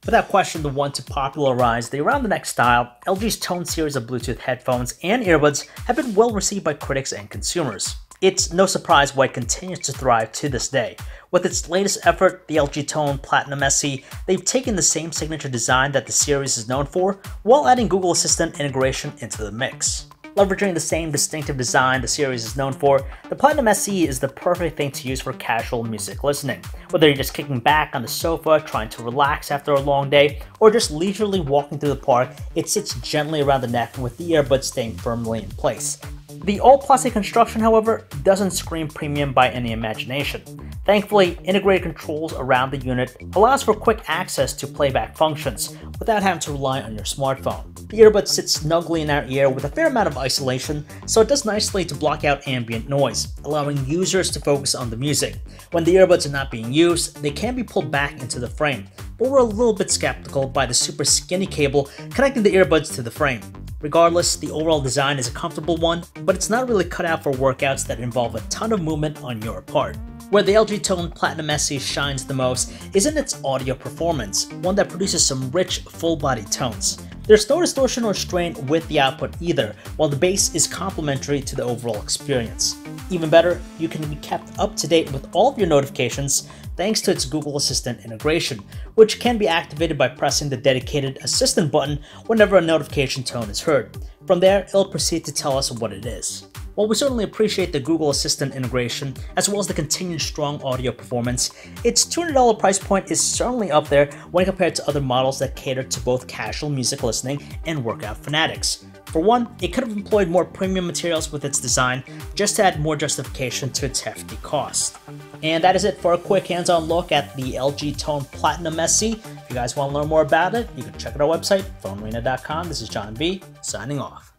Without question, the one to popularize the around-the-neck style, LG's Tone series of Bluetooth headphones and earbuds have been well received by critics and consumers. It's no surprise why it continues to thrive to this day. With its latest effort, the LG Tone Platinum SE, they've taken the same signature design that the series is known for, while adding Google Assistant integration into the mix. Leveraging the same distinctive design the series is known for, the Platinum SE is the perfect thing to use for casual music listening. Whether you're just kicking back on the sofa, trying to relax after a long day, or just leisurely walking through the park, it sits gently around the neck with the earbuds staying firmly in place. The all-plastic construction, however, doesn't scream premium by any imagination. Thankfully, integrated controls around the unit allows for quick access to playback functions without having to rely on your smartphone. The earbud sits snugly in our ear with a fair amount of isolation, so it does nicely to block out ambient noise, allowing users to focus on the music. When the earbuds are not being used, they can be pulled back into the frame, but we're a little bit skeptical by the super skinny cable connecting the earbuds to the frame. Regardless, the overall design is a comfortable one, but it's not really cut out for workouts that involve a ton of movement on your part. Where the LG Tone Platinum SE shines the most is in its audio performance, one that produces some rich, full-body tones. There's no distortion or strain with the output either, while the bass is complementary to the overall experience. Even better, you can be kept up to date with all of your notifications thanks to its Google Assistant integration, which can be activated by pressing the dedicated Assistant button whenever a notification tone is heard. From there, it'll proceed to tell us what it is. While we certainly appreciate the Google Assistant integration, as well as the continued strong audio performance, its $200 price point is certainly up there when compared to other models that cater to both casual music listening and workout fanatics. For one, it could have employed more premium materials with its design, just to add more justification to its hefty cost. And that is it for a quick hands-on look at the LG Tone Platinum SE. If you guys want to learn more about it, you can check out our website, PhoneArena.com. This is John B, signing off.